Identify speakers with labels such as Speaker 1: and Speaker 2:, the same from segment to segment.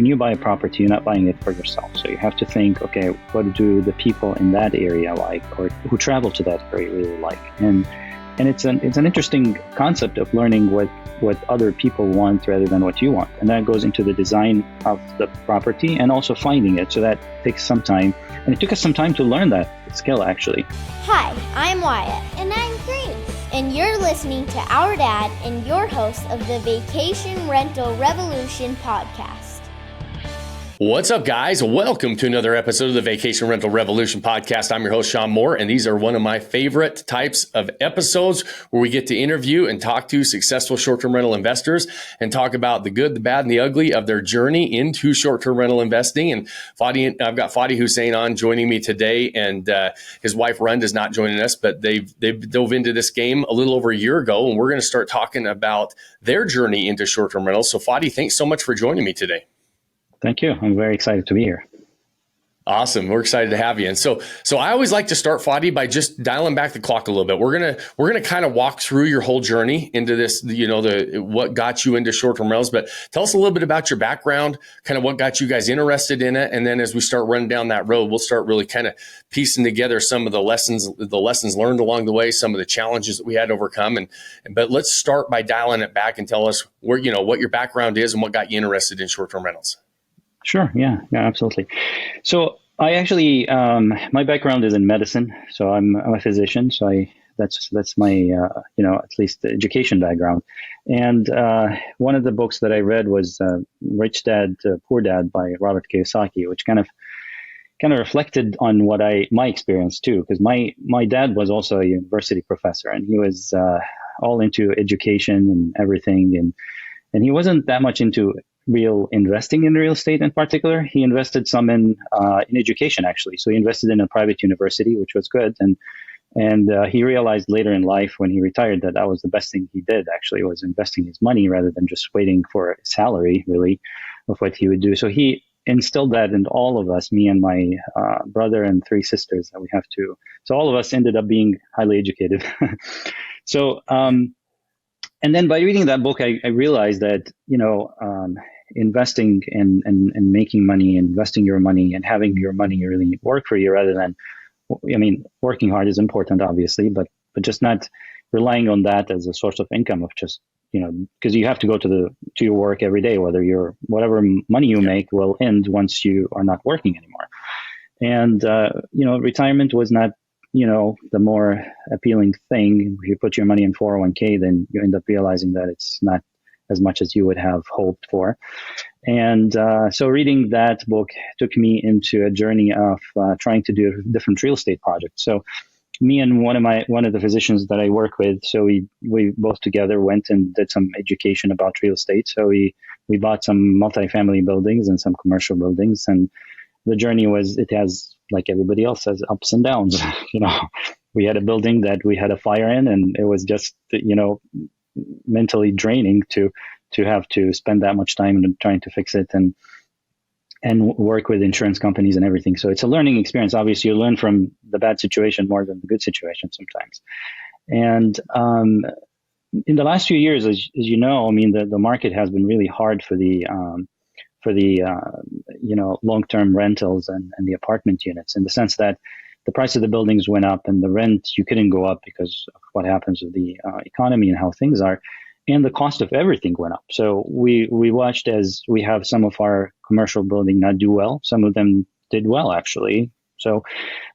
Speaker 1: when you buy a property, you're not buying it for yourself. So you have to think, okay, what do the people in that area like, or who travel to that area really like? And it's an interesting concept of learning what other people want rather than what you want. And that goes into the design of the property and also finding it. So that takes some time. And it took us some time to learn that skill, actually.
Speaker 2: Hi, I'm Wyatt. And I'm Grace. And you're listening to Our Dad and your host of the Vacation Rental Revolution podcast.
Speaker 3: What's up, guys? Welcome to another episode of the Vacation Rental Revolution podcast. I'm your host, Sean Moore, and these are one of my favorite types of episodes where we get to interview and talk to successful short-term rental investors and talk about the good, the bad, and the ugly of their journey into short-term rental investing. And I've got Fadi Hussein on joining me today, and his wife, Rund, is not joining us, but they've dove into this game a little over a year ago, and we're going to start talking about their journey into short-term rentals. So, Fadi, thanks so much for joining me today.
Speaker 1: Thank you. I'm very excited to be here.
Speaker 3: Awesome. We're excited to have you. And so I always like to start, Fadi, by just dialing back the clock a little bit. We're gonna kind of walk through your whole journey into this, what got you into short-term rentals. But tell us a little bit about your background, kind of what got you guys interested in it. And then as we start running down that road, we'll start really kind of piecing together some of the lessons learned along the way, some of the challenges that we had to overcome. But let's start by dialing it back and tell us what your background is and what got you interested in short-term rentals.
Speaker 1: Sure. Yeah, absolutely. So I actually, my background is in medicine. So I'm a physician. So that's my, at least the education background. And one of the books that I read was Rich Dad, Poor Dad by Robert Kiyosaki, which kind of reflected on my experience too, because my dad was also a university professor, and he was all into education and everything, and he wasn't that much into real investing in real estate in particular. He invested some in education, actually. So he invested in a private university, which was good. And he realized later in life when he retired that was the best thing he did, actually, was investing his money rather than just waiting for a salary, really, of what he would do. So he instilled that in all of us, me and my brother and three sisters that we have two. So all of us ended up being highly educated. So, and then by reading that book, I realized that, investing and making money, investing your money and having your money really work for you rather than, working hard is important, obviously, but just not relying on that as a source of income of just, because you have to go to your work every day, whatever money you make will end once you are not working anymore. And, retirement was not, the more appealing thing. If you put your money in 401k, then you end up realizing that it's not as much as you would have hoped for. And so reading that book took me into a journey of trying to do different real estate projects. So me and one of the physicians that I work with, so we both together went and did some education about real estate. So we bought some multifamily buildings and some commercial buildings, and the journey it has, like everybody else, has ups and downs. We had a building that we had a fire in, and it was just, mentally draining to have to spend that much time trying to fix it and work with insurance companies and everything. So it's a learning experience. Obviously, you learn from the bad situation more than the good situation sometimes. And in the last few years, as you know, the market has been really hard for the long-term rentals and the apartment units, in the sense that the price of the buildings went up and the rent, you couldn't go up because of what happens with the economy and how things are. And the cost of everything went up. So we watched as we have some of our commercial building not do well. Some of them did well, actually. So,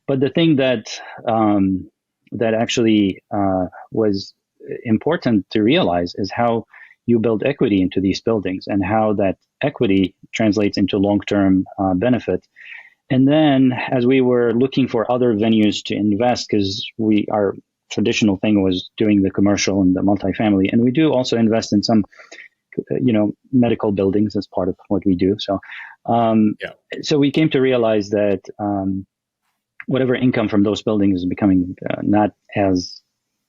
Speaker 1: but the thing that actually was important to realize is how you build equity into these buildings and how that equity translates into long-term benefit. And then as we were looking for other venues to invest, because our traditional thing was doing the commercial and the multifamily, and we do also invest in some, medical buildings as part of what we do. So, so we came to realize that whatever income from those buildings is becoming not as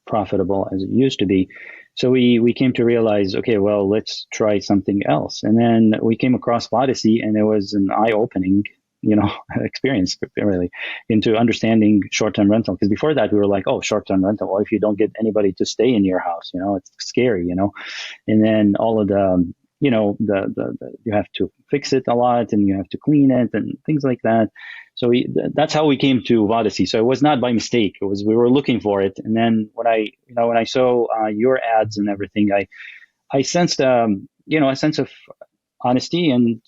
Speaker 1: profitable as it used to be. So we came to realize, okay, well, let's try something else. And then we came across Odyssey, and it was an eye-opening experience really into understanding short-term rental. Because before that, we were like, oh, short-term rental. Well, if you don't get anybody to stay in your house, it's scary, And then all of the you have to fix it a lot and you have to clean it and things like that. So that's how we came to Odyssey. So it was not by mistake. It was, we were looking for it. And then when I saw your ads and everything, I sensed, a sense of honesty and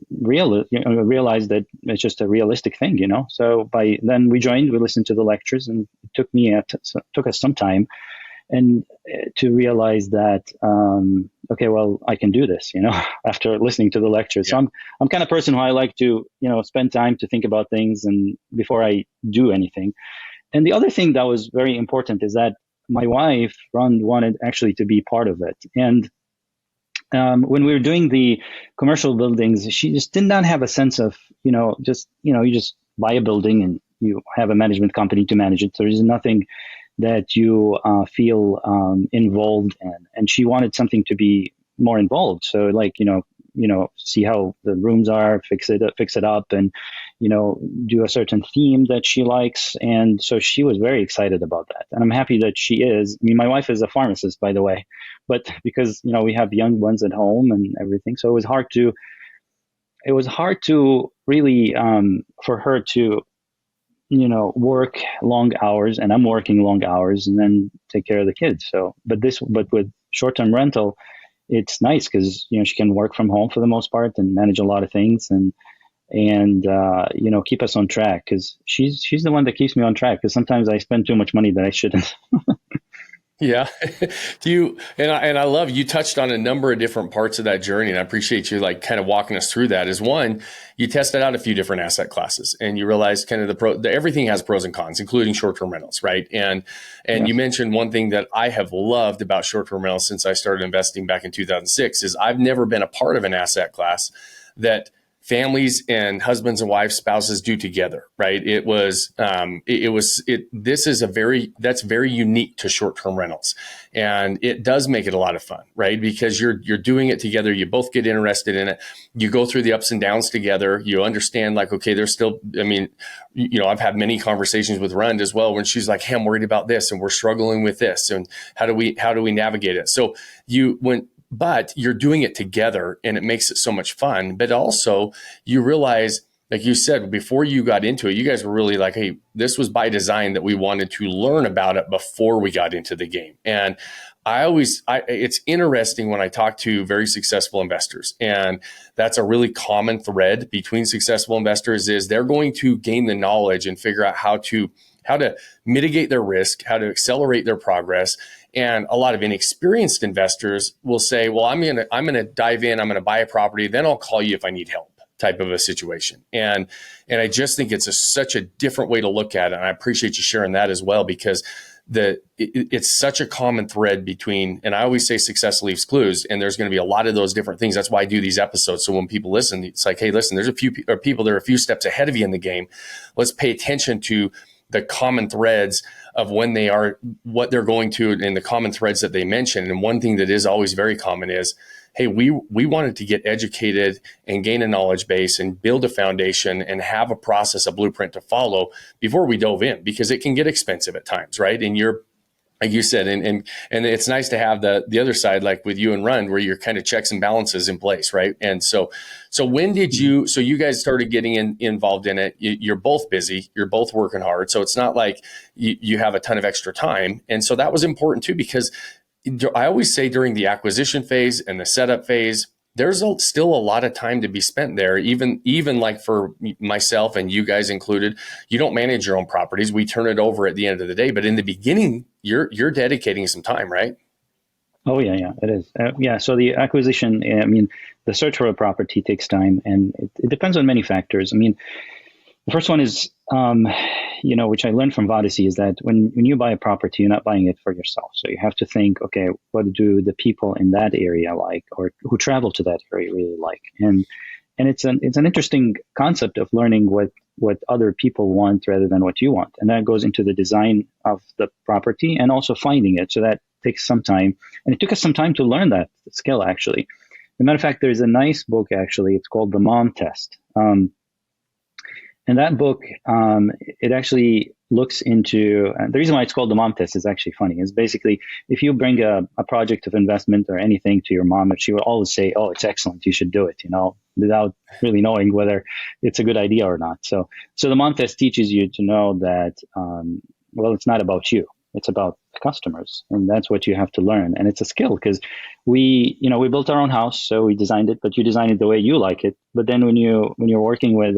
Speaker 1: realized that it's just a realistic thing. So by then we listened to the lectures, and it took us some time and to realize that, okay, well, I can do this, after listening to the lectures.
Speaker 3: Yeah.
Speaker 1: So I'm kind of person who I like to, spend time to think about things and before I do anything. And the other thing that was very important is that my wife, Ron, wanted actually to be part of it. And when we were doing the commercial buildings, she just did not have a sense of, you just buy a building and you have a management company to manage it. So there's nothing that you feel involved in. And she wanted something to be more involved. So like, see how the rooms are, fix it up, and, do a certain theme that she likes. And so she was very excited about that. And I'm happy that she is. I mean, my wife is a pharmacist, by the way, but because, we have young ones at home and everything. So it was hard to really, for her to, work long hours, and I'm working long hours, and then take care of the kids. So, but with short-term rental, it's nice because, she can work from home for the most part and manage a lot of things and keep us on track, because she's the one that keeps me on track, because sometimes I spend too much money that I shouldn't.
Speaker 3: Yeah. And I love, you touched on a number of different parts of that journey. And I appreciate you like kind of walking us through that. Is one, you tested out a few different asset classes and you realized kind of everything has pros and cons, including short-term rentals. Right. And yes. You mentioned one thing that I have loved about short-term rentals since I started investing back in 2006 is I've never been a part of an asset class that families and husbands and wives, spouses do together, right? This is that's very unique to short-term rentals. And it does make it a lot of fun, right? Because you're doing it together. You both get interested in it. You go through the ups and downs together. You understand like, okay, there's still, I've had many conversations with Rund as well, when she's like, hey, I'm worried about this and we're struggling with this. And how do we navigate it? So but you're doing it together and it makes it so much fun. But also you realize, like you said, before you got into it, you guys were really like, hey, this was by design that we wanted to learn about it before we got into the game. And it's interesting when I talk to very successful investors, and that's a really common thread between successful investors is they're going to gain the knowledge and figure out how to mitigate their risk, how to accelerate their progress. And a lot of inexperienced investors will say, well, I'm going to dive in, I'm going to buy a property, then I'll call you if I need help, type of a situation. And I just think it's such a different way to look at it. And I appreciate you sharing that as well, because it's such a common thread between, and I always say success leaves clues, and there's going to be a lot of those different things. That's why I do these episodes. So when people listen, it's like, hey, listen, there's a few people that are a few steps ahead of you in the game. Let's pay attention to the common threads of when they are, what they're going to, and the common threads that they mention. And one thing that is always very common is, hey, we wanted to get educated and gain a knowledge base and build a foundation and have a process, a blueprint to follow before we dove in, because it can get expensive at times, right? And you're, like you said, and it's nice to have the other side, like with you and Rund, where you're kind of checks and balances in place, right? And so when did you guys started getting involved in it? You're both busy, you're both working hard, so it's not like you have a ton of extra time. And so that was important too, because I always say during the acquisition phase and the setup phase, there's still a lot of time to be spent there. Even like for myself and you guys included, you don't manage your own properties. We turn it over at the end of the day. But in the beginning, you're dedicating some time, right?
Speaker 1: Oh, yeah, it is. So the acquisition, the search for a property takes time, and it depends on many factors. The first one is, which I learned from Odyssey, is that when you buy a property, you're not buying it for yourself. So you have to think, okay, what do the people in that area like, or who travel to that area really like? And it's an interesting concept of learning what other people want rather than what you want. And that goes into the design of the property and also finding it. So that takes some time. And it took us some time to learn that skill, actually. As a matter of fact, there's a nice book, actually. It's called The Mom Test. And that book, it actually, looks into, the reason why it's called the mom test is actually funny, is basically if you bring a project of investment or anything to your mom, she will always say, oh, it's excellent, you should do it, without really knowing whether it's a good idea or not. So the mom test teaches you to know that, well, it's not about you. It's about the customers, and that's what you have to learn. And it's a skill, because we built our own house, so we designed it, but you design it the way you like it. But then when you're working with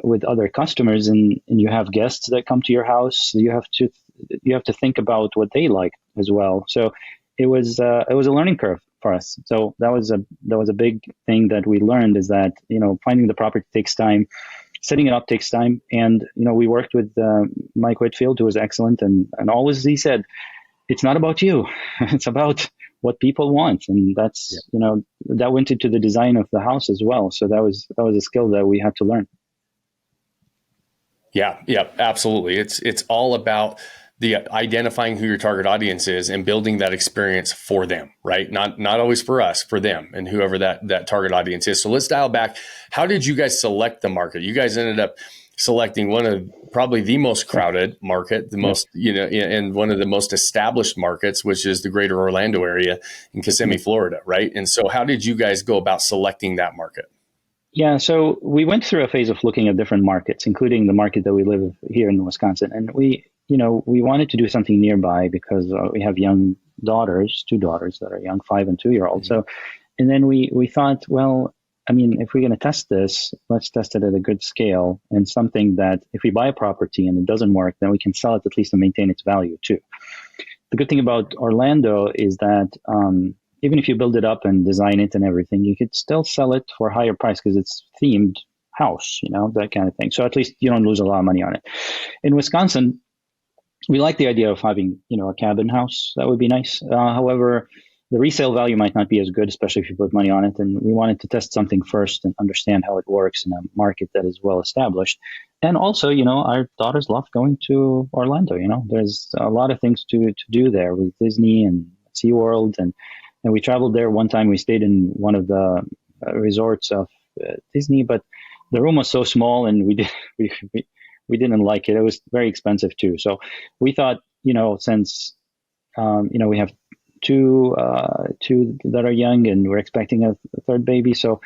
Speaker 1: with other customers, and you have guests that come to your house, you have to think about what they like as well. So it was a learning curve for us. So that was a big thing that we learned, is that finding the property takes time. Setting it up takes time. And, we worked with Mike Whitfield, who was excellent. And always he said, it's not about you. It's about what people want. And that's, that went into the design of the house as well. So that was a skill that we had to learn.
Speaker 3: Yeah, absolutely. It's all about the identifying who your target audience is and building that experience for them, right? Not always for us, for them and whoever that target audience is. So let's dial back. How did you guys select the market? You guys ended up selecting one of probably the most crowded market, the most, and one of the most established markets, which is the greater Orlando area in Kissimmee, Florida, right? And so how did you guys go about selecting that market?
Speaker 1: Yeah, so we went through a phase of looking at different markets, including the market that we live here in Wisconsin. And we wanted to do something nearby because we have young daughters, 2 daughters that are young, 5 and 2-year-olds. So, and then we thought, well, I mean, if we're going to test this, let's test it at a good scale, and something that if we buy a property and it doesn't work, then we can sell it at least and maintain its value too. The good thing about Orlando is that even if you build it up and design it and everything, you could still sell it for a higher price because it's themed house, that kind of thing. So at least you don't lose a lot of money on it. In Wisconsin, we like the idea of having, a cabin house. That would be nice. However, the resale value might not be as good, especially if you put money on it. And we wanted to test something first and understand how it works in a market that is well established. And also, our daughters love going to Orlando. There's a lot of things to do there with Disney and SeaWorld. And we traveled there one time. We stayed in one of the resorts of Disney, but the room was so small, and we didn't like it. It was very expensive too. So we thought, since we have two that are young, and we're expecting a third baby, so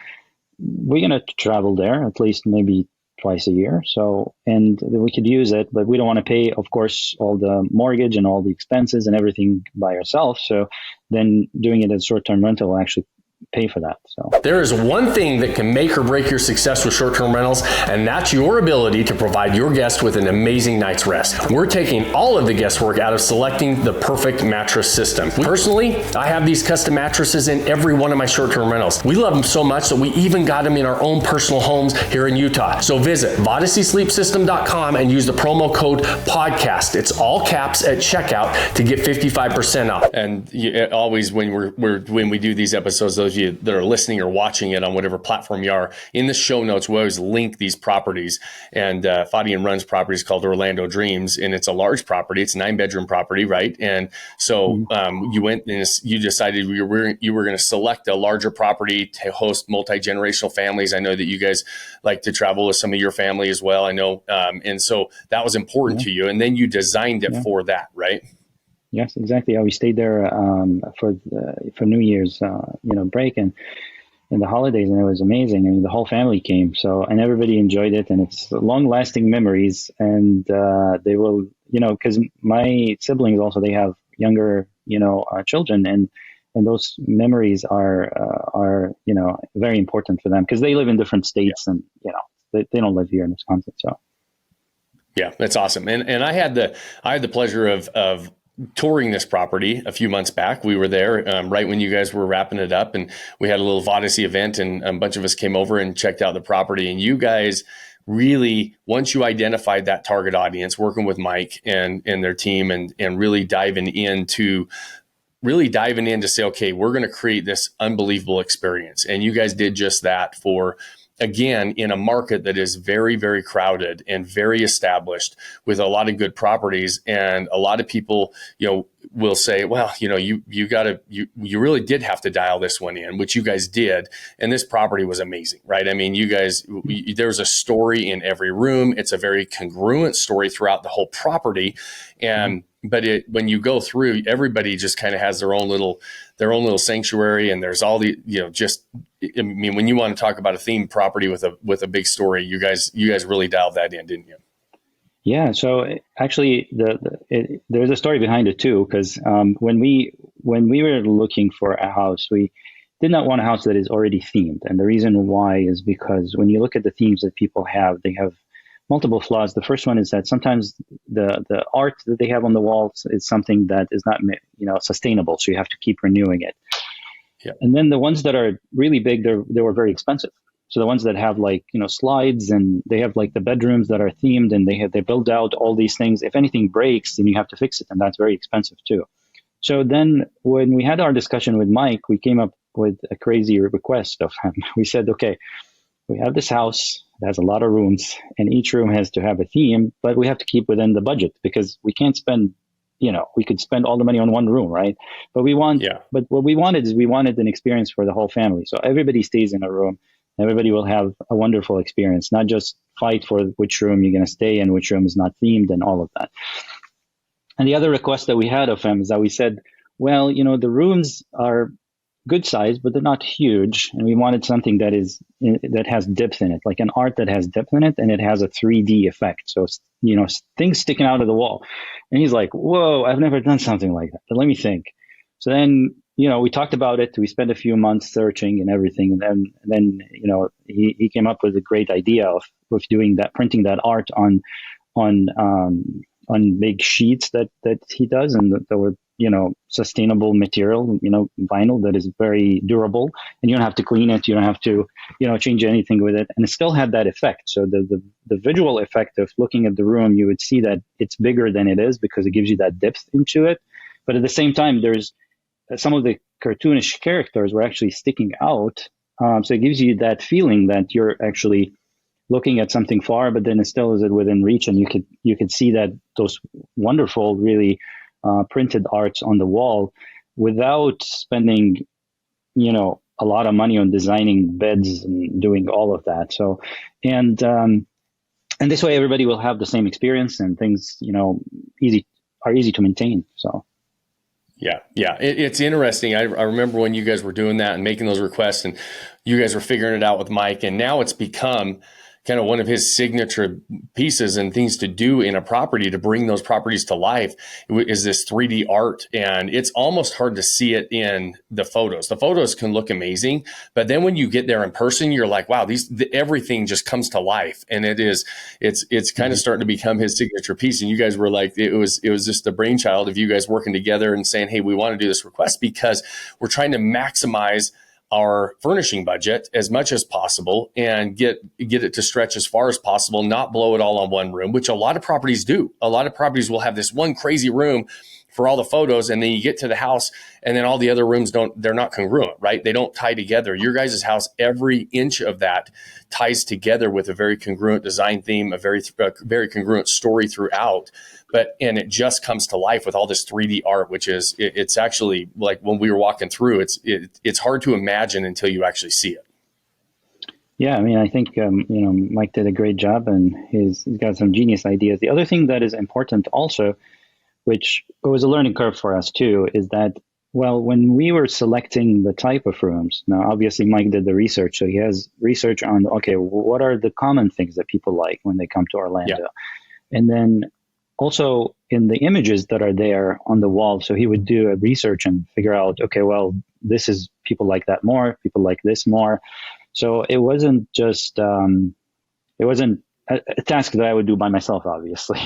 Speaker 1: we're going to travel there at least maybe twice a year. So, and we could use it, but we don't want to pay, of course, all the mortgage and all the expenses and everything by ourselves. So then doing it as short-term rental will actually pay for that. So
Speaker 3: there is one thing that can make or break your success with short-term rentals, and that's your ability to provide your guests with an amazing night's rest. We're taking all of the guesswork out of selecting the perfect mattress system. Personally, I have these custom mattresses in every one of my short-term rentals. We love them so much that we even got them in our own personal homes here in Utah. So visit VodySleepSystem.com and use the promo code podcast. It's all caps at checkout to get 55% off. And always when we do these episodes, those of you that are listening or watching it on whatever platform you are, in the show notes, we always link these properties. And Fadi and Run's property is called Orlando Dreams, and it's a large property. It's a 9-bedroom property, right? And so you went and you decided you were going to select a larger property to host multi-generational families. I know that you guys like to travel with some of your family as well. I know. And so that was important to you. And then you designed it for that, right?
Speaker 1: Yes, exactly. Yeah, we stayed there for New Year's, break and the holidays, and it was amazing. I mean, the whole family came, and everybody enjoyed it, and it's long-lasting memories. And they will, because my siblings also, they have younger, children, and those memories are very important for them because they live in different states, and they don't live here in Wisconsin. So
Speaker 3: yeah, that's awesome. And I had the pleasure of touring this property a few months back. We were there right when you guys were wrapping it up, and we had a little Vodyssey event, and a bunch of us came over and checked out the property. And you guys really, once you identified that target audience, working with Mike and their team, and really diving in to say, okay, we're going to create this unbelievable experience. And you guys did just that for, again, in a market that is very, very crowded and very established with a lot of good properties, and a lot of people, will say, well, you really did have to dial this one in, which you guys did. And this property was amazing, right? I mean, you guys, there's a story in every room. It's a very congruent story throughout the whole property. And, but when you go through, everybody just kind of has their own little sanctuary. And there's all the, I mean, when you want to talk about a themed property with a big story, you guys really dialed that in, didn't you?
Speaker 1: Yeah. So actually, there's a story behind it too, because when we were looking for a house, we did not want a house that is already themed, and the reason why is because when you look at the themes that people have, they have multiple flaws. The first one is that sometimes the art that they have on the walls is something that is not sustainable, so you have to keep renewing it. Yeah. And then the ones that are really big, they were very expensive. So the ones that have slides, and they have the bedrooms that are themed, and they build out all these things. If anything breaks, then you have to fix it, and that's very expensive too. So then when we had our discussion with Mike, we came up with a crazy request of him. We said, okay, we have this house that has a lot of rooms, and each room has to have a theme, but we have to keep within the budget, because we can't spend, we could spend all the money on one room, right? But but what we wanted is an experience for the whole family. So everybody stays in a room. Everybody will have a wonderful experience, not just fight for which room you're going to stay in, which room is not themed, and all of that. And the other request that we had of him is that we said, well, the rooms are good size, but they're not huge. And we wanted something that has depth in it, like an art that has depth in it, and it has a 3D effect. So, things sticking out of the wall. And he's like, whoa, I've never done something like that. But let me think. So then, we talked about it. We spent a few months searching and everything. And then he came up with a great idea of doing that, printing that art on big sheets that he does. And that were, sustainable material, vinyl that is very durable, and you don't have to clean it. You don't have to, change anything with it. And it still had that effect. So the visual effect of looking at the room, you would see that it's bigger than it is, because it gives you that depth into it. But at the same time, there's some of the cartoonish characters were actually sticking out. So it gives you that feeling that you're actually looking at something far, but then it still is within reach. And you could see that those wonderful, really printed arts on the wall without spending, a lot of money on designing beds and doing all of that. So, and this way everybody will have the same experience, and things, are easy to maintain. So.
Speaker 3: Yeah. It's interesting. I remember when you guys were doing that and making those requests, and you guys were figuring it out with Mike, and now it's become kind of one of his signature pieces and things to do in a property to bring those properties to life is this 3D art. And it's almost hard to see it in the photos. The photos can look amazing, but then when you get there in person, you're like, wow, everything just comes to life. And it's kind of starting to become his signature piece. And you guys were like, it was just the brainchild of you guys working together and saying, hey, we want to do this request because we're trying to maximize our furnishing budget as much as possible and get it to stretch as far as possible, not blow it all on one room, which a lot of properties do. A lot of properties will have this one crazy room for all the photos, and then you get to the house and then all the other rooms they're not congruent, right? They don't tie together. Your guys' house, every inch of that ties together with a very congruent design theme, a very congruent story throughout. And it just comes to life with all this 3D art, which it's actually like when we were walking through, it's hard to imagine until you actually see it.
Speaker 1: Yeah, I mean, I think, Mike did a great job, and he's got some genius ideas. The other thing that is important also, which was a learning curve for us too, is that, well, when we were selecting the type of rooms, now obviously Mike did the research, so he has research on, okay, what are the common things that people like when they come to Orlando? Yeah. And then also in the images that are there on the wall, so he would do a research and figure out, okay, well, this is, people like that more, people like this more. So it wasn't just, it wasn't a task that I would do by myself, obviously.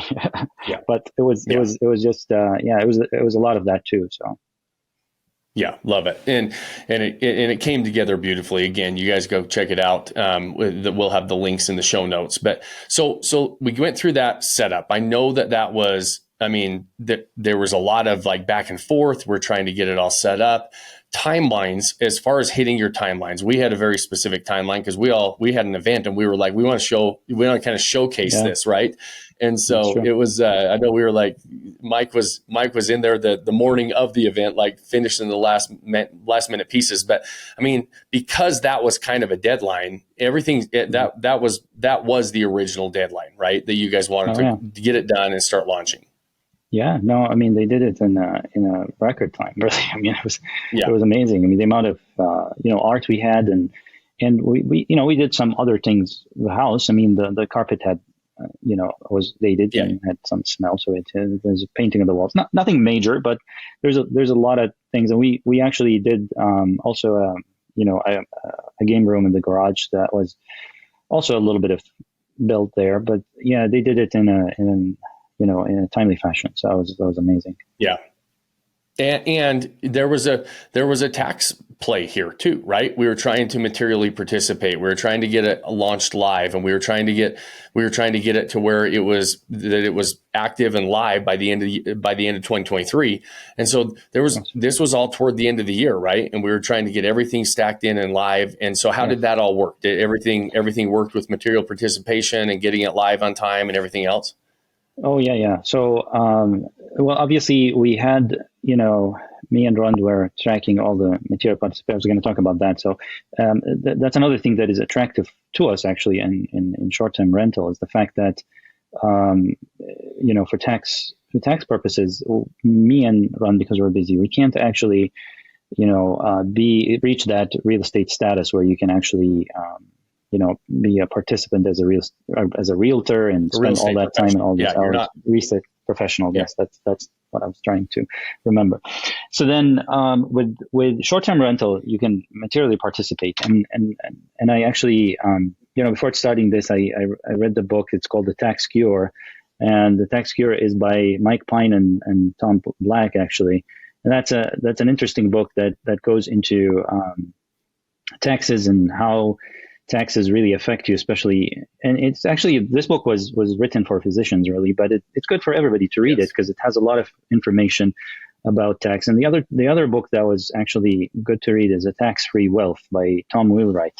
Speaker 1: Yeah. But it was just, it was a lot of that too. So.
Speaker 3: Yeah, love it. And it came together beautifully. Again, you guys go check it out. We'll have the links in the show notes. But so we went through that setup. I know that was, I mean, that there was a lot of like back and forth. We're trying to get it all set up. timelines, as far as hitting your timelines, we had a very specific timeline because we had an event and we were like, we want to kind of showcase this, right? And so it was, I know we were like, Mike was in there the morning of the event, like finishing the last minute pieces. But I mean, because that was kind of a deadline, everything that was the original deadline, right? That you guys wanted to get it done and start launching.
Speaker 1: Yeah, no, I mean, they did it in a record time, really. I mean, it was amazing. I mean, the amount of, art we had, and we did some other things in the house. I mean, the carpet had, was dated and had some smell. So there's painting of the walls, nothing major, but there's a lot of things. And we actually did, also, a game room in the garage that was also a little bit of built there, but yeah, they did it in a timely fashion. So that was amazing.
Speaker 3: Yeah. And there was a tax play here too, right? We were trying to materially participate. We were trying to get it launched live, and we were trying to get it to where it was active and live by the end of 2023. And so this was all toward the end of the year, right? And we were trying to get everything stacked in and live. And so how did that all work? Did everything worked with material participation and getting it live on time and everything else?
Speaker 1: Oh, yeah. So, well, obviously we had, me and Ron were tracking all the material participants. I was going to talk about that. So that's another thing that is attractive to us, actually, in short-term rental, is the fact that, for tax purposes, me and Ron, because we're busy, we can't actually, reach that real estate status where you can actually, be a participant as a realtor and spend all that time and all these hours. Real estate professional. Yeah. Yes, that's what I was trying to remember. So then, with short-term rental, you can materially participate. And I actually, before starting this, I read the book. It's called The Tax Cure, and The Tax Cure is by Mike Pine and Tom Black, actually. And that's an interesting book that goes into taxes and how taxes really affect you, especially. And it's actually, this book was written for physicians, really, but it's good for everybody to read it because it has a lot of information about tax. And the other book that was actually good to read is A Tax-Free Wealth by Tom Wheelwright.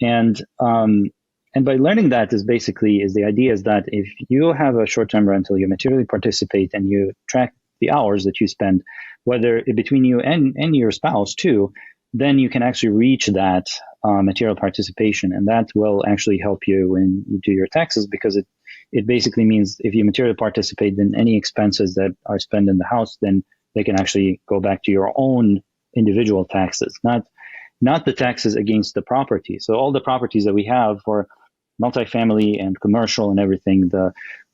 Speaker 1: And by learning that is the idea is that if you have a short-term rental, you materially participate and you track the hours that you spend, whether between you and your spouse too, then you can actually reach that material participation, and that will actually help you when you do your taxes, because it basically means if you materially participate, then any expenses that are spent in the house, then they can actually go back to your own individual taxes, not the taxes against the property. So all the properties that we have for multifamily and commercial and everything,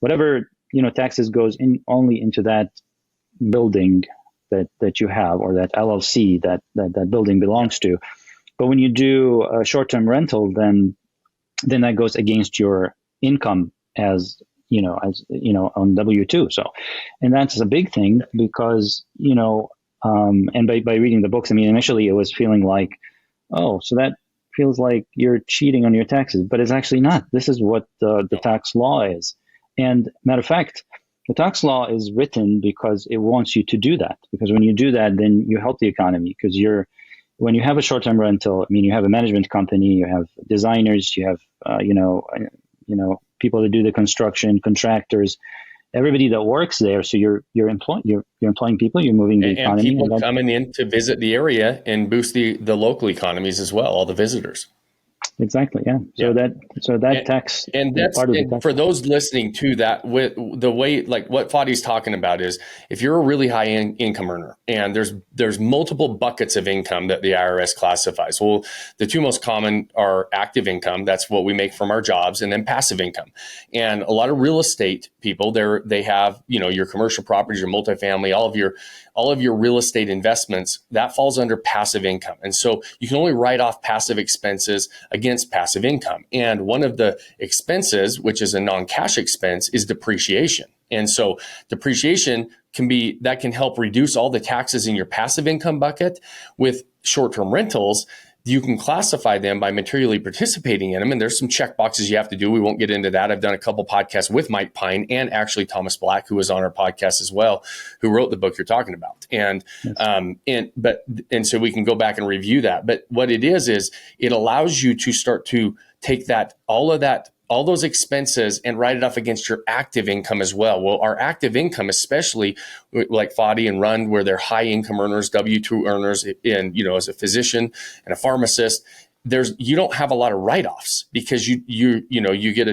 Speaker 1: whatever taxes goes in only into that building that you have, or that LLC that building belongs to. But when you do a short-term rental, then that goes against your income as on W-2. So, and that's a big thing because, and by reading the books, I mean, initially it was feeling like, oh, so that feels like you're cheating on your taxes, but it's actually not. This is what the tax law is. And matter of fact, the tax law is written because it wants you to do that. Because when you do that, then you help the economy. Because when you have a short-term rental, I mean, you have a management company, you have designers, you have people that do the construction, contractors, everybody that works there. So you're employing people, you're moving the economy,
Speaker 3: and people coming in to visit the area and boost the local economies as well. All the visitors.
Speaker 1: Exactly. Yeah. So that tax,
Speaker 3: and that's
Speaker 1: part of the tax.
Speaker 3: For those listening to that, with the way, like what Fadi's talking about is, if you're a really high income earner, and there's multiple buckets of income that the IRS classifies. Well, the two most common are active income, that's what we make from our jobs, and then passive income. And a lot of real estate people, they have your commercial properties, your multifamily, all of your real estate investments, that falls under passive income. And so you can only write off passive expenses against passive income. And one of the expenses, which is a non-cash expense, is depreciation. And so depreciation can help reduce all the taxes in your passive income bucket. With short-term rentals, you can classify them by materially participating in them. And there's some check boxes you have to do. We won't get into that. I've done a couple podcasts with Mike Pine and actually Thomas Black, who was on our podcast as well, who wrote the book you're talking about. And, and so we can go back and review that. But what it is it allows you to start to take all those expenses and write it off against your active income as well. Well, our active income, especially like Fadi and Rund, where they're high income earners, W-2 earners, and as a physician and a pharmacist, you don't have a lot of write-offs because you get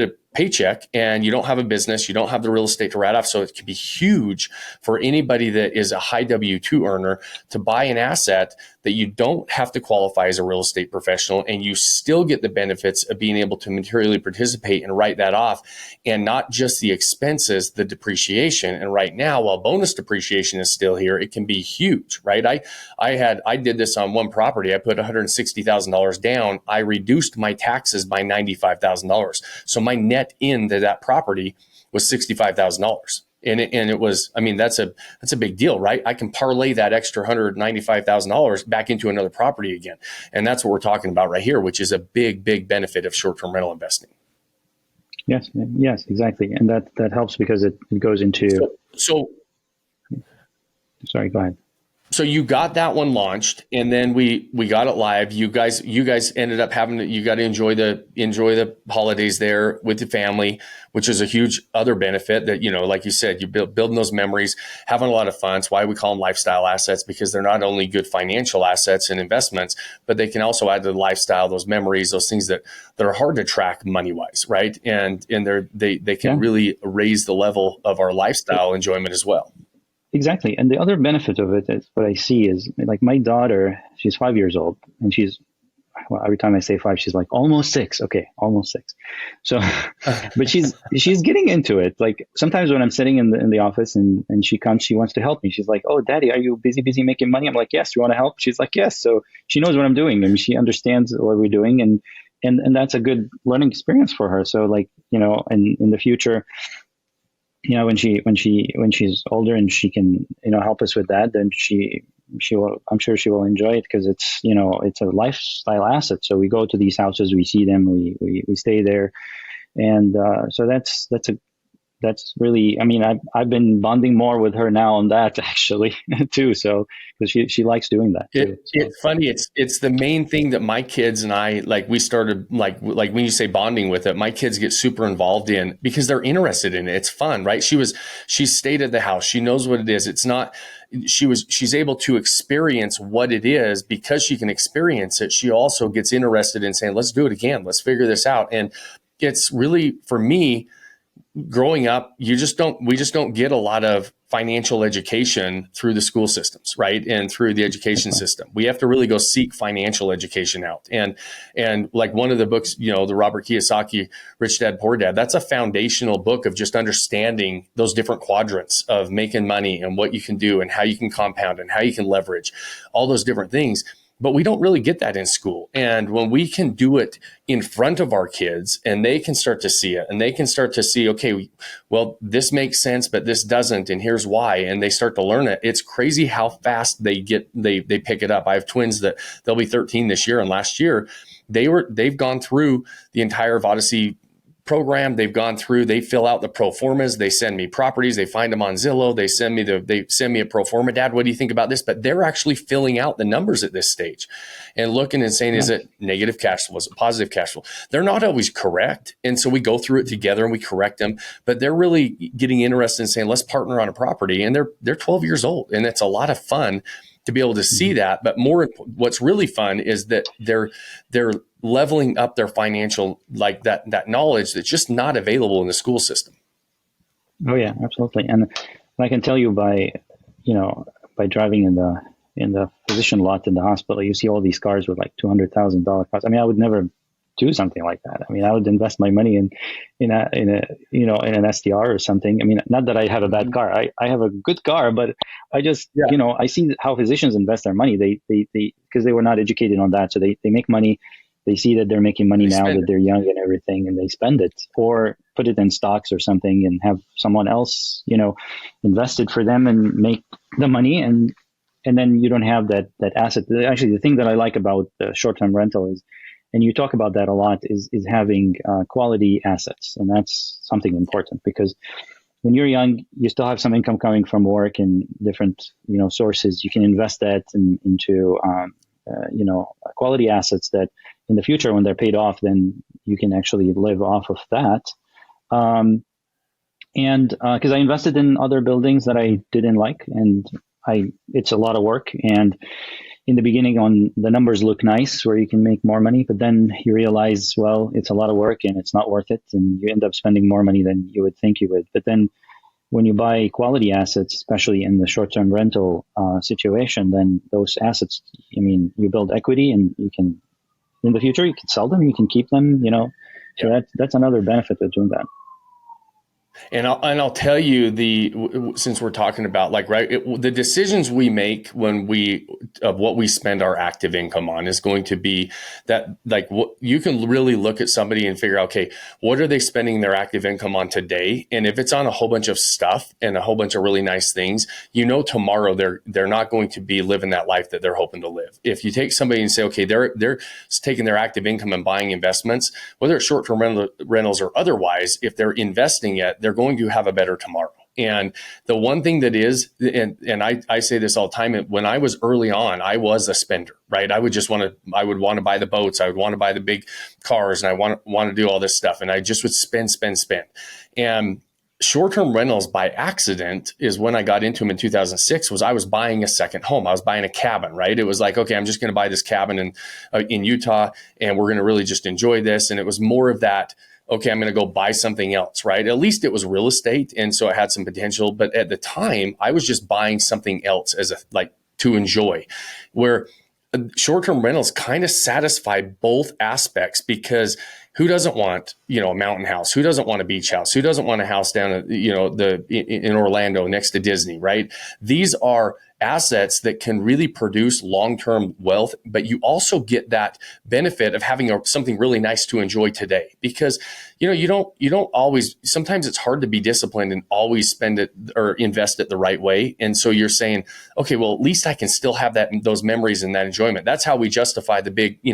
Speaker 3: a paycheck and you don't have a business, you don't have the real estate to write off. So it can be huge for anybody that is a high W-2 earner to buy an asset that you don't have to qualify as a real estate professional, and you still get the benefits of being able to materially participate and write that off, and not just the expenses, the depreciation. And right now, while bonus depreciation is still here, it can be huge, right? I did this on one property. I put $160,000 down. I reduced my taxes by $95,000. So my net into that property was $65,000. And it was, that's a big deal, right? I can parlay that extra $195,000 back into another property again. And that's what we're talking about right here, which is a big, big benefit of short-term rental investing.
Speaker 1: Yes, exactly. And that helps because it goes into. Sorry, go ahead.
Speaker 3: So you got that one launched, and then we got it live. You guys ended up you got to enjoy the holidays there with the family, which is a huge other benefit that, like you said, you're building those memories, having a lot of fun. It's why we call them lifestyle assets, because they're not only good financial assets and investments, but they can also add to the lifestyle, those memories, those things that are hard to track money wise, right? And they can really raise the level of our lifestyle enjoyment as well.
Speaker 1: Exactly. And the other benefit of it is what I see is, like, my daughter, she's 5 years old, and every time I say 5, she's like, almost 6. Okay, almost 6. So, but she's getting into it. Like, sometimes when I'm sitting in the office and she comes, she wants to help me. She's like, oh, Daddy, are you busy making money? I'm like, yes. You want to help? She's like, yes. So she knows what I'm doing, and she understands what we're doing. And that's a good learning experience for her. So, like, and in the future, when she's older and she can, help us with that, then she will, I'm sure she will enjoy it, because it's, it's a lifestyle asset. So we go to these houses, we see them, we stay there. And, so that's really, I've been bonding more with her now on that actually too. So, because she likes doing that too.
Speaker 3: It's funny. It's the main thing that my kids and I, like, we started, like when you say bonding with it, my kids get super involved in, because they're interested in it. It's fun, right? She stayed at the house. She knows what it is. It's not, she's able to experience what it is. Because she can experience it, she also gets interested in saying, let's do it again. Let's figure this out. And it's really, for me, growing up, we just don't get a lot of financial education through the school systems, right? And through the education system. We have to really go seek financial education out. And like one of the books, the Robert Kiyosaki, Rich Dad, Poor Dad, that's a foundational book of just understanding those different quadrants of making money and what you can do and how you can compound and how you can leverage all those different things. But we don't really get that in school. And when we can do it in front of our kids, and they can start to see it, and they can start to see, okay, well, this makes sense, but this doesn't, and here's why, and they start to learn it. It's crazy how fast they pick it up. I have twins that they'll be 13 this year, and last year they've gone through the entire Odyssey program. They fill out the pro formas. They send me properties. They find them on Zillow. They send me a pro forma. Dad, what do you think about this? But they're actually filling out the numbers at this stage and looking and saying, is it negative cash flow? Is it positive cash flow? They're not always correct. And so we go through it together and we correct them, but they're really getting interested in saying, let's partner on a property. And they're 12 years old, and it's a lot of fun to be able to see that. But what's really fun is that they're leveling up their financial, like that knowledge that's just not available in the school system.
Speaker 1: Oh yeah, absolutely. And I can tell you by driving in the physician lot in the hospital, you see all these cars with like $200,000 cars. I would never do something like that. I would invest my money in an STR or something. Not that I have a bad car. I have a good car, but I just, I see how physicians invest their money. They because they were not educated on that. So they make money. They see that they're making money now that they're young and everything, and they spend it or put it in stocks or something and have someone else, invest it for them and make the money. And and then you don't have that asset. Actually, the thing that I like about the short-term rental is, and you talk about that a lot, is having quality assets, and that's something important because when you're young, you still have some income coming from work and different sources. You can invest that into quality assets that in the future, when they're paid off, then you can actually live off of that. And because I invested in other buildings that I didn't like, and it's a lot of work. And in the beginning, on the numbers look nice, where you can make more money, but then you realize, well, it's a lot of work and it's not worth it, and you end up spending more money than you would think you would. But then, when you buy quality assets, especially in the short-term rental situation, then those assets, you build equity, and you can, in the future, you can sell them, you can keep them, So that's another benefit of doing that.
Speaker 3: And I'll tell you since we're talking about the decisions we make when of what we spend our active income on is going to be that, what you can really look at somebody and figure out, okay, what are they spending their active income on today? And if it's on a whole bunch of stuff and a whole bunch of really nice things, tomorrow they're not going to be living that life that they're hoping to live. If you take somebody and say, okay, they're taking their active income and buying investments, whether it's short-term rentals or otherwise, if they're investing it, they're going to have a better tomorrow. And the one thing that is, and I say this all the time, when I was early on, I was a spender, right? I would want to buy the boats. I would want to buy the big cars, and I want to do all this stuff. And I just would spend. And short-term rentals by accident is when I got into them in 2006. I was buying a second home. I was buying a cabin, right? It was like, okay, I'm just going to buy this cabin in Utah, and we're going to really just enjoy this. And it was more of that, okay, I'm going to go buy something else, right? At least it was real estate, and so it had some potential. But at the time, I was just buying something else to enjoy, where short-term rentals kind of satisfy both aspects, because who doesn't want, a mountain house? Who doesn't want a beach house? Who doesn't want a house down at, in Orlando next to Disney, right? These are assets that can really produce long-term wealth, but you also get that benefit of having something really nice to enjoy today, because you don't always, sometimes it's hard to be disciplined and always spend it or invest it the right way. And so you're saying, okay, well, at least I can still have those memories and that enjoyment. That's how we justify the big, you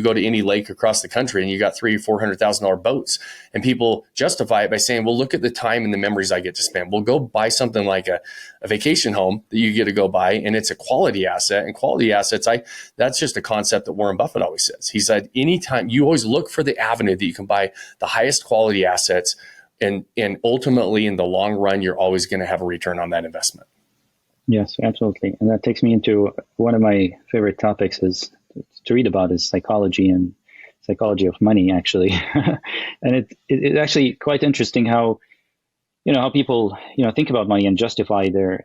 Speaker 3: go to any lake across the country and you got $300,000-$400,000 boats, and people justify it by saying, well, look at the time and the memories I get to spend. Well, go buy something like a vacation home that you get to go buy, and it's a quality asset. And quality assets, that's just a concept that Warren Buffett always says. He said, anytime you always look for the avenue that you can buy the highest quality assets, and ultimately in the long run, you're always going to have a return on that investment.
Speaker 1: Yes, absolutely. And that takes me into one of my favorite topics to read about is psychology and psychology of money, actually. And it's actually quite interesting how people, think about money and justify their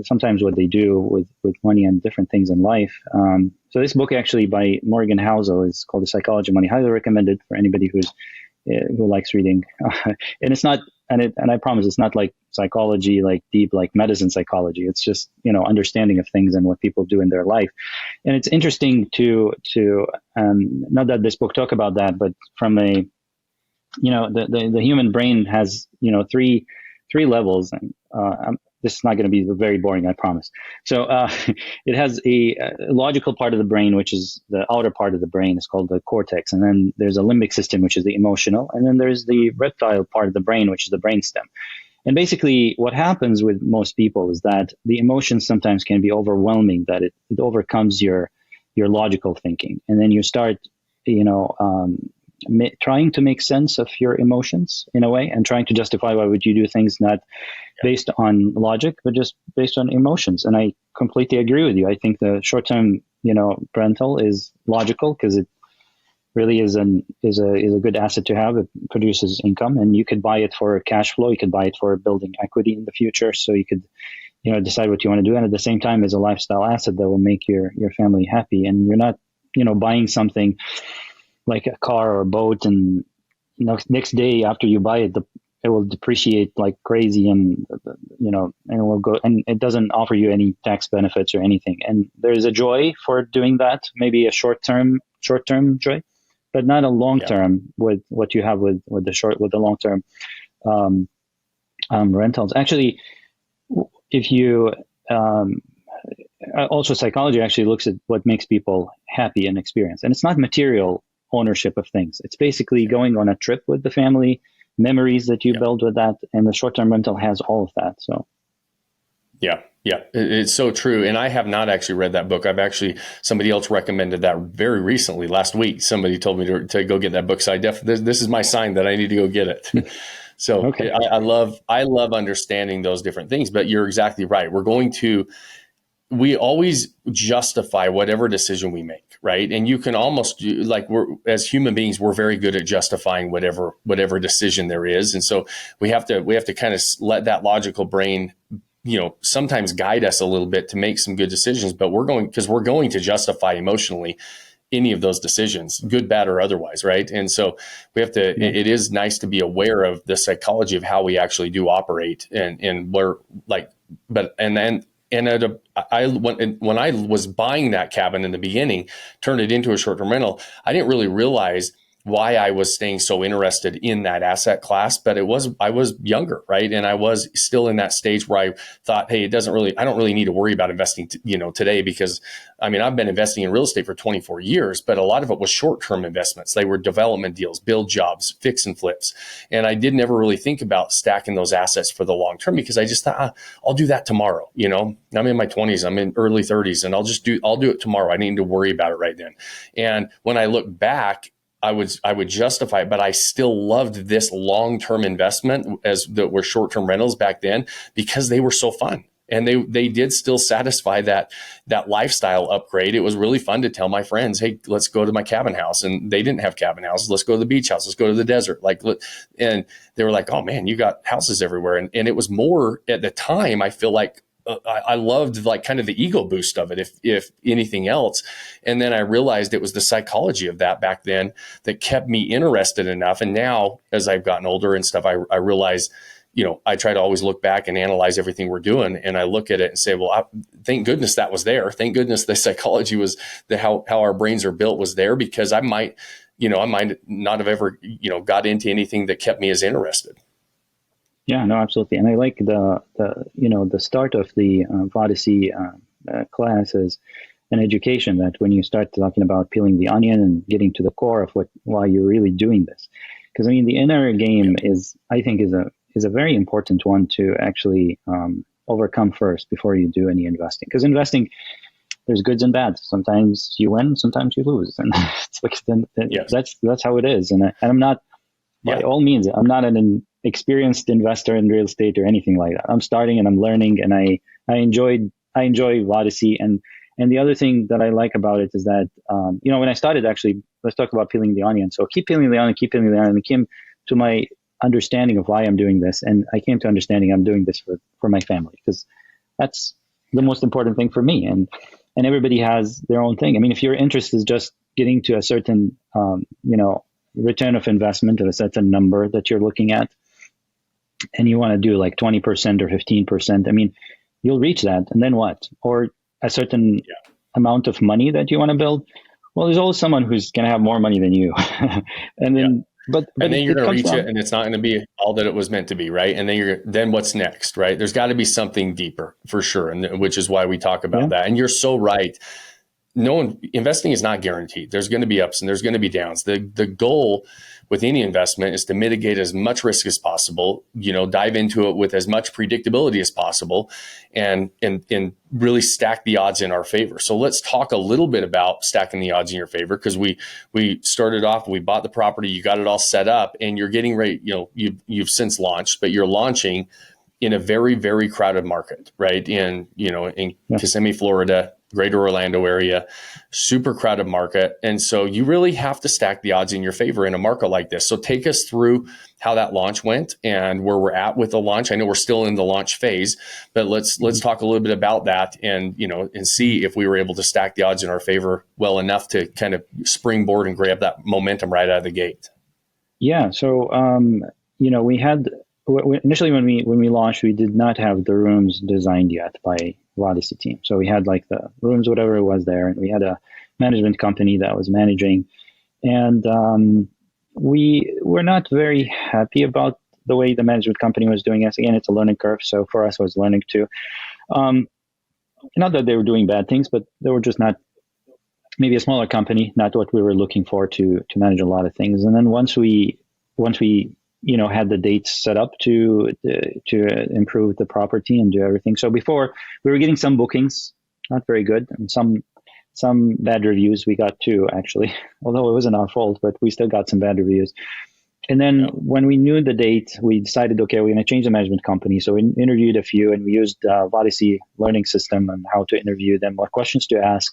Speaker 1: sometimes what they do with money and different things in life. So this book actually by Morgan Housel is called The Psychology of Money. Highly recommended for anybody who likes reading. And it's not, and I promise it's not like psychology, like deep, like medicine psychology. It's just, understanding of things and what people do in their life. And it's interesting to not that this book talk about that, but from the human brain has, three levels. And this is not going to be very boring, I promise. So it has a logical part of the brain, which is the outer part of the brain. It's called the cortex. And then there's a limbic system, which is the emotional. And then there's the reptile part of the brain, which is the brainstem. And basically what happens with most people is that the emotions sometimes can be overwhelming, that it overcomes your logical thinking. And then you start, trying to make sense of your emotions in a way, and trying to justify why would you do things not based on logic, but just based on emotions. And I completely agree with you. I think the short-term, rental is logical because it really is a good asset to have. It produces income, and you could buy it for cash flow. You could buy it for building equity in the future. So you could, decide what you want to do. And at the same time, is a lifestyle asset that will make your family happy. And you're not, buying something like a car or a boat, and next day after you buy it, it will depreciate like crazy, and and it will go, and it doesn't offer you any tax benefits or anything. And there's a joy for doing that, maybe a short term joy, but not a long term with what you have with the long term rentals. Actually, if you also psychology actually looks at what makes people happy and experience. And it's not material ownership of things. It's basically going on a trip with the family, memories that you build with that. And the short-term rental has all of that. So.
Speaker 3: Yeah, it's so true. And I have not actually read that book. Somebody else recommended that very recently, last week. Somebody told me to go get that book. So this is my sign that I need to go get it. So okay. I love understanding those different things, but you're exactly right. We always justify whatever decision we make, right? And you can almost as human beings, we're very good at justifying whatever decision there is. And so we have to kind of let that logical brain, sometimes guide us a little bit to make some good decisions, but we're going to justify emotionally any of those decisions, good, bad, or otherwise, right? And so we have to, it is nice to be aware of the psychology of how we actually do operate and where when I was buying that cabin in the beginning, turned it into a short-term rental, I didn't really realize why I was staying so interested in that asset class, but I was younger, right? And I was still in that stage where I thought, hey, I don't really need to worry about investing, today, because I've been investing in real estate for 24 years, but a lot of it was short-term investments. They were development deals, build jobs, fix and flips. And I did never really think about stacking those assets for the long term because I just thought, I'll do that tomorrow. I'm in my 20s, I'm in early 30s, and I'll do it tomorrow. I need to worry about it right then. And when I look back, I would justify it, but I still loved this long-term investment as that were short-term rentals back then because they were so fun. And they did still satisfy that lifestyle upgrade. It was really fun to tell my friends, hey, let's go to my cabin house. And they didn't have cabin houses. Let's go to the beach house. Let's go to the desert. And they were like, oh man, you got houses everywhere. And it was more at the time, I feel like, I loved kind of the ego boost of it, if anything else. And then I realized it was the psychology of that back then that kept me interested enough. And now as I've gotten older and stuff, I realize, I try to always look back and analyze everything we're doing. And I look at it and say, well, thank goodness that was there. Thank goodness the psychology was how our brains are built was there, because I might not have ever, got into anything that kept me as interested.
Speaker 1: Yeah, no, absolutely. And I like the start of the Odyssey class as an education, that when you start talking about peeling the onion and getting to the core of why you're really doing this. Because the inner game is a very important one to actually overcome first before you do any investing. Because investing, there's goods and bads. Sometimes you win, sometimes you lose, and that's how it is. And I'm not, by all means, I'm not an experienced investor in real estate or anything like that. I'm starting and I'm learning, and I enjoy Odyssey. And the other thing that I like about it is that, when I started, actually, let's talk about peeling the onion. So keep peeling the onion, and it came to my understanding of why I'm doing this. And I came to understanding I'm doing this for my family, because that's the most important thing for me. And everybody has their own thing. If your interest is just getting to a certain, return of investment at a certain number that you're looking at, and you want to do like 20% or 15%, you'll reach that. And then what? Or a certain amount of money that you want to build. Well, there's always someone who's going to have more money than you. And then, but
Speaker 3: then you're going to reach it, and it's not going to be all that it was meant to be, right? And then what's next, right? There's got to be something deeper for sure. And which is why we talk about that. And you're so right. Investing is not guaranteed. There's going to be ups and there's going to be downs. The goal with any investment is to mitigate as much risk as possible, dive into it with as much predictability as possible, and really stack the odds in our favor. So let's talk a little bit about stacking the odds in your favor, because we started off, we bought the property, you got it all set up, and you're getting ready, you've since launched, but you're launching in a very, very crowded market, right? In Kissimmee, Florida, greater Orlando area, super crowded market. And so you really have to stack the odds in your favor in a market like this. So take us through how that launch went and where we're at with the launch. I know we're still in the launch phase, but let's talk a little bit about that and see if we were able to stack the odds in our favor well enough to kind of springboard and grab that momentum right out of the gate.
Speaker 1: Yeah. So, we had, initially when we launched, we did not have the rooms designed yet by Odyssey team. So we had like the rooms, whatever it was there, and we had a management company that was managing, and we were not very happy about the way the management company was doing it. Again, it's a learning curve, so for us it was learning too. not that they were doing bad things, but they were just not, maybe a smaller company, not what we were looking for to manage a lot of things. And then once we had the dates set up to improve the property and do everything. So before, we were getting some bookings, not very good, and some bad reviews. We got too, actually, although it wasn't our fault, but we still got some bad reviews. And then when we knew the date, we decided, okay, we're going to change the management company. So we interviewed a few, and we used Odyssey learning system and how to interview them, what questions to ask,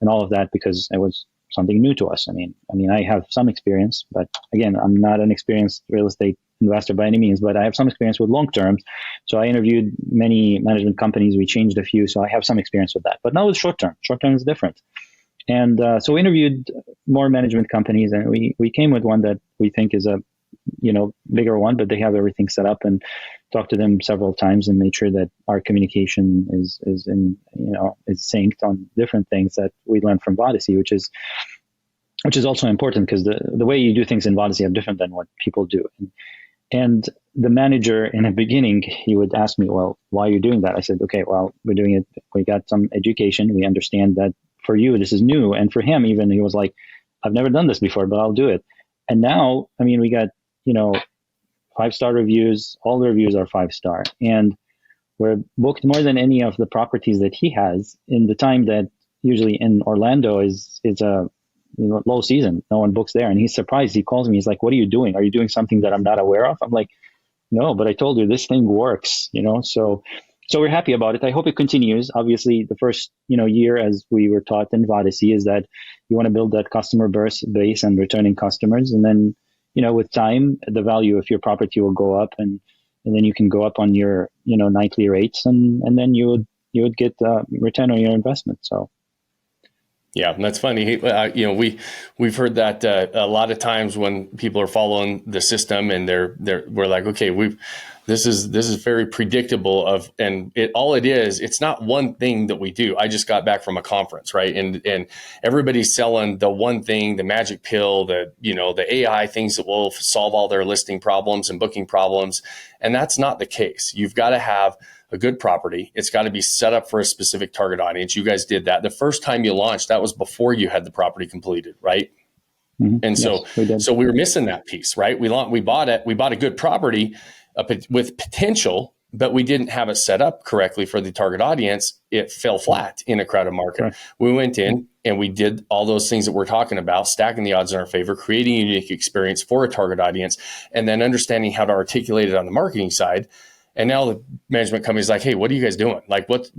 Speaker 1: and all of that, because it was something new to us. I mean, I have some experience, but again, I'm not an experienced real estate investor by any means, but I have some experience with long terms. So I interviewed many management companies. We changed a few, so I have some experience with that. But now with short term. Short term is different. And so we interviewed more management companies, and we came with one that we think is a bigger one, but they have everything set up, and talked to them several times and made sure that our communication is synced on different things that we learned from Odyssey, which is also important, because the way you do things in Odyssey are different than what people do. And the manager in the beginning, he would ask me, well, why are you doing that? I said, okay, well, we're doing it. We got some education. We understand that for you, this is new. And for him, even, he was like, I've never done this before, but I'll do it. And now, we got, 5-star reviews. All the reviews are 5-star. And we're booked more than any of the properties that he has in the time that usually in Orlando is a low season. No one books there. And he's surprised. He calls me. He's like, what are you doing? Are you doing something that I'm not aware of? I'm like, no, but I told you this thing works, so we're happy about it. I hope it continues. Obviously, the first, year, as we were taught in Odyssey, is that you want to build that customer base and returning customers. And then, with time, the value of your property will go up, and then you can go up on your, nightly rates, and then you would get return on your investment. So.
Speaker 3: Yeah, that's funny. We've heard that a lot of times when people are following the system, and we're like, okay, this is very predictable and all it is, it's not one thing that we do. I just got back from a conference, right? And everybody's selling the one thing, the magic pill, the AI things that will solve all their listing problems and booking problems. And that's not the case. You've got to have a good property. It's got to be set up for a specific target audience. You guys did that. The first time you launched, that was before you had the property completed, right? Mm-hmm. And so we were missing that piece, right? We bought a good property with potential, but we didn't have it set up correctly for the target audience. It fell flat in a crowded market. Right. We went in and we did all those things that we're talking about, stacking the odds in our favor, creating a unique experience for a target audience, and then understanding how to articulate it on the marketing side. And now the management company is like, hey, what are you guys doing? Like, what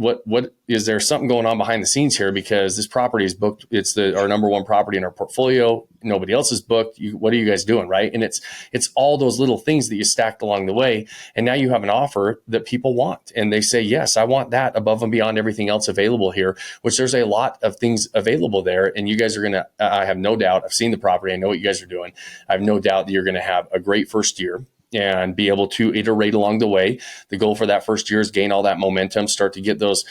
Speaker 3: is there something going on behind the scenes here? Because this property is booked. It's our number one property in our portfolio. Nobody else is booked. What are you guys doing? Right. And it's all those little things that you stacked along the way. And now you have an offer that people want. And they say, yes, I want that above and beyond everything else available here, which there's a lot of things available there. And you guys are going to, I have no doubt, I've seen the property. I know what you guys are doing. I have no doubt that you're going to have a great first year and be able to iterate along the way. The goal for that first year is gain all that momentum, start to get those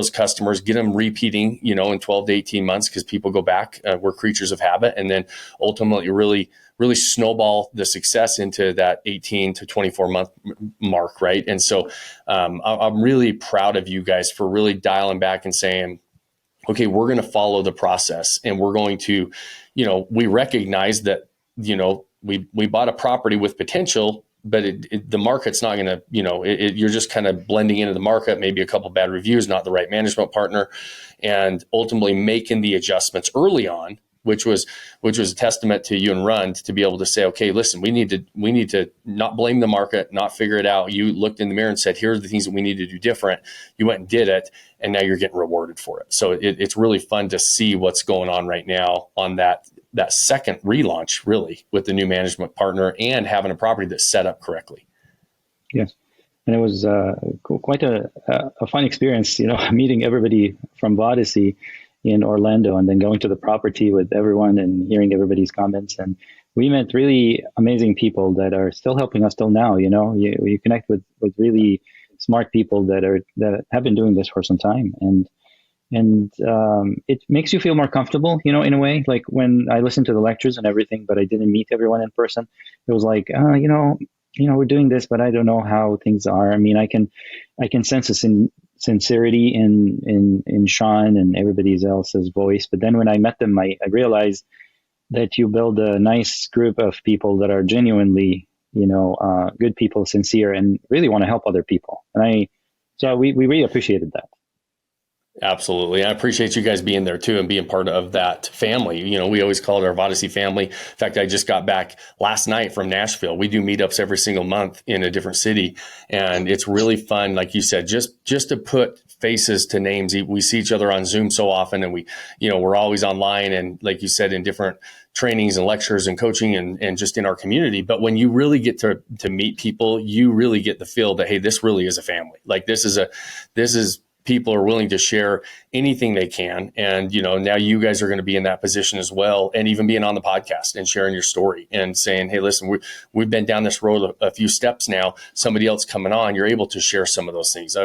Speaker 3: customers, get them repeating, in 12 to 18 months, because people go back. We're creatures of habit. And then ultimately really snowball the success into that 18 to 24 month mark. Right. And so I'm really proud of you guys for really dialing back and saying, okay, we're going to follow the process, and we're going to, we recognize that, we bought a property with potential, but the market's not going to, you're just kind of blending into the market, maybe a couple bad reviews, not the right management partner, and ultimately making the adjustments early on, which was a testament to you and Rund to be able to say, okay, listen, we need to not blame the market, not figure it out. You looked in the mirror and said, here are the things that we need to do different. You went and did it, and now you're getting rewarded for it. So it's really fun to see what's going on right now on that second relaunch, really, with the new management partner and having a property that's set up correctly.
Speaker 1: Yes. And it was quite a fun experience, meeting everybody from Odyssey in Orlando, and then going to the property with everyone and hearing everybody's comments. And we met really amazing people that are still helping us till now. You connect with really smart people that have been doing this for some time. And it makes you feel more comfortable, in a way. Like when I listened to the lectures and everything, but I didn't meet everyone in person, it was like, we're doing this, but I don't know how things are. I mean, I can sense sincerity in Sean and everybody else's voice. But then when I met them, I realized that you build a nice group of people that are genuinely, good people, sincere, and really want to help other people. So we really appreciated that.
Speaker 3: Absolutely. I appreciate you guys being there too and being part of that family. We always call it our Vodyssey family. In fact, I just got back last night from Nashville. We do meetups every single month in a different city. And it's really fun, like you said, just to put faces to names. We see each other on Zoom so often, and we're always online, and like you said, in different trainings and lectures and coaching and just in our community. But when you really get to meet people, you really get the feel that, hey, this really is a family. Like this is people are willing to share anything they can. And, now you guys are going to be in that position as well. And even being on the podcast and sharing your story and saying, hey, listen, we've been down this road a few steps now. Somebody else coming on, you're able to share some of those things.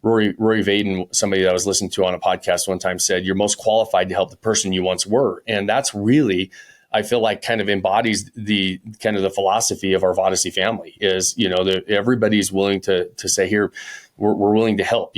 Speaker 3: Rory Vaden, somebody that I was listening to on a podcast one time, said, you're most qualified to help the person you once were. And that's really, I feel like, kind of embodies the kind of the philosophy of our Vodyssey family is, that everybody's willing to say, here, we're willing to help.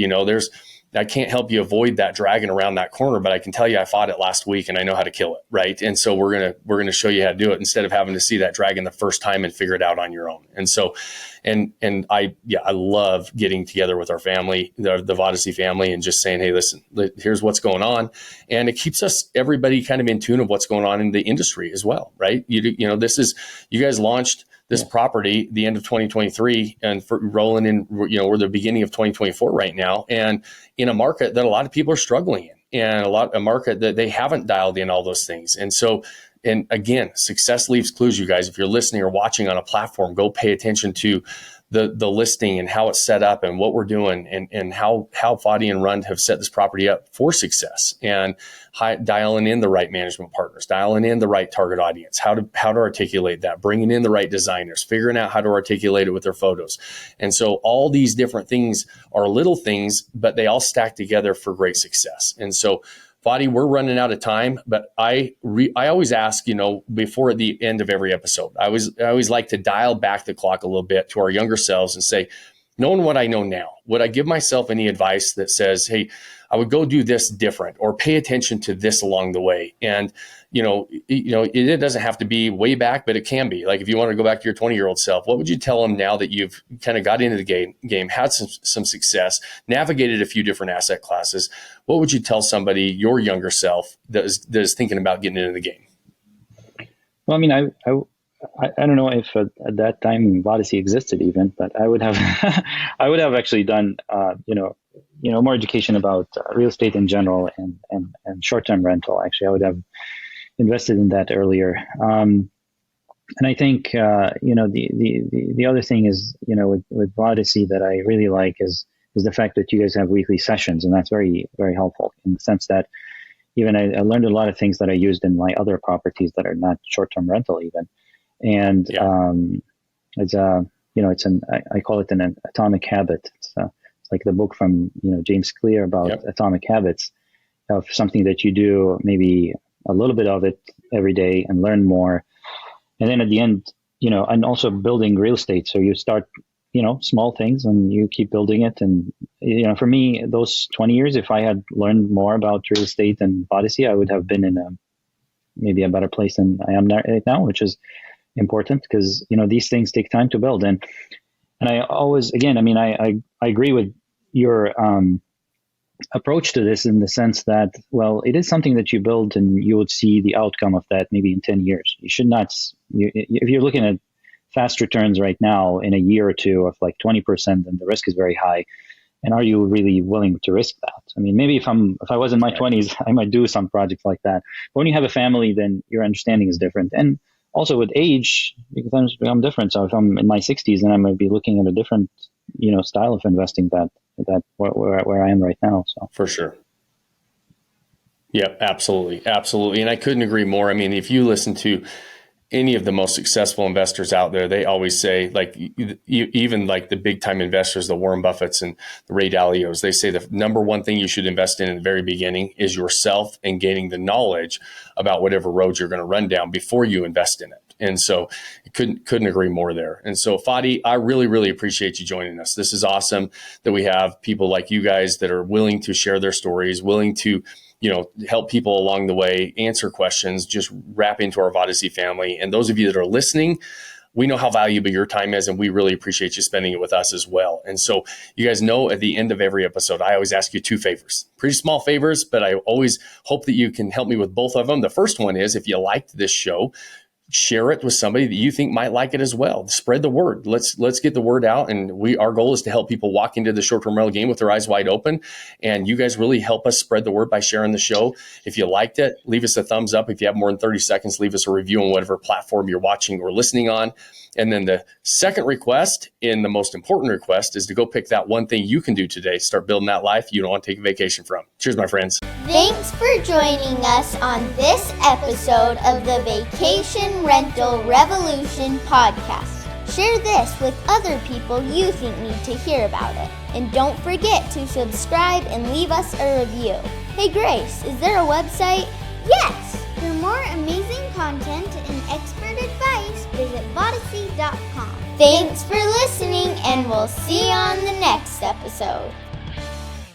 Speaker 3: I can't help you avoid that dragon around that corner, but I can tell you I fought it last week and I know how to kill it, right? And so we're gonna show you how to do it instead of having to see that dragon the first time and figure it out on your own. And so, and I love getting together with our family, the Vodyssey family, and just saying, hey, listen, here's what's going on, and it keeps everybody kind of in tune of what's going on in the industry as well, right? You guys launched this property the end of 2023 and rolling in, we're the beginning of 2024 right now, and in a market that a lot of people are struggling in, and a market that they haven't dialed in all those things. And so, and again, success leaves clues, you guys. If you're listening or watching on a platform, go pay attention to the listing and how it's set up and what we're doing, and how Fadi and Rund have set this property up for success, and dialing in the right management partners, dialing in the right target audience, how to articulate that, bringing in the right designers, figuring out how to articulate it with their photos. And so all these different things are little things, but they all stack together for great success. And so, Fadi, we're running out of time, but I always ask, before the end of every episode, I always like to dial back the clock a little bit to our younger selves and say, knowing what I know now, would I give myself any advice that says, hey, I would go do this different or pay attention to this along the way? And, it doesn't have to be way back, but it can be. Like if you want to go back to your 20-year-old self, what would you tell them now that you've kind of got into the game, had some success, navigated a few different asset classes? What would you tell somebody, your younger self, that is thinking about getting into the game?
Speaker 1: Well, I mean, I don't know if at that time Vodyssey existed even, but I would have I would have actually done more education about real estate in general and short-term rental. Actually, I would have invested in that earlier. And I think the other thing is with Vodyssey that I really like is the fact that you guys have weekly sessions, and that's very, very helpful in the sense that even I learned a lot of things that I used in my other properties that are not short-term rental even. And I call it an atomic habit. It's like the book from James Clear about atomic habits, of something that you do maybe a little bit of it every day and learn more, and then at the end, and also building real estate. So you start small things and you keep building it. And for me, those 20 years, if I had learned more about real estate and Vodyssey, I would have been in maybe a better place than I am right now, which is important because these things take time to build. And I always, again, I mean, I agree with your approach to this in the sense that, well, it is something that you build and you would see the outcome of that maybe in 10 years. You should not, if you're looking at fast returns right now in a year or two of like 20%, then the risk is very high. And are you really willing to risk that? I mean, maybe if I was in my 20s, I might do some projects like that. But when you have a family, then your understanding is different. And also with age, it becomes different. So if I'm in my 60s, then I might be looking at a different, style of investing that where I am right now. So
Speaker 3: for sure. Yep, absolutely. Absolutely. And I couldn't agree more. I mean, if you listen to any of the most successful investors out there, they always say, like, even like the big time investors, the Warren Buffetts and the Ray Dalios, they say the number one thing you should invest in the very beginning is yourself and gaining the knowledge about whatever road you're going to run down before you invest in it. And so couldn't agree more there. And so Fadi, I really, really appreciate you joining us. This is awesome that we have people like you guys that are willing to share their stories, willing to, help people along the way, answer questions, just wrap into our Vodyssey family. And those of you that are listening, we know how valuable your time is, and we really appreciate you spending it with us as well. And so you guys know at the end of every episode, I always ask you 2 favors, pretty small favors, but I always hope that you can help me with both of them. The first one is, if you liked this show, share it with somebody that you think might like it as well. Spread the word. Let's get the word out. And our goal is to help people walk into the short-term rental game with their eyes wide open. And you guys really help us spread the word by sharing the show. If you liked it, leave us a thumbs up. If you have more than 30 seconds, leave us a review on whatever platform you're watching or listening on. And then the second request, and the most important request, is to go pick that one thing you can do today. Start building that life you don't want to take a vacation from. Cheers, my friends.
Speaker 2: Thanks for joining us on this episode of the Vacation Rental Revolution podcast. Share this with other people you think need to hear about it. And don't forget to subscribe and leave us a review. Hey Grace, is there a website?
Speaker 4: Yes! For more amazing content and expert advice, visit Vodyssey.com.
Speaker 2: Thanks for listening, and we'll see you on the next episode.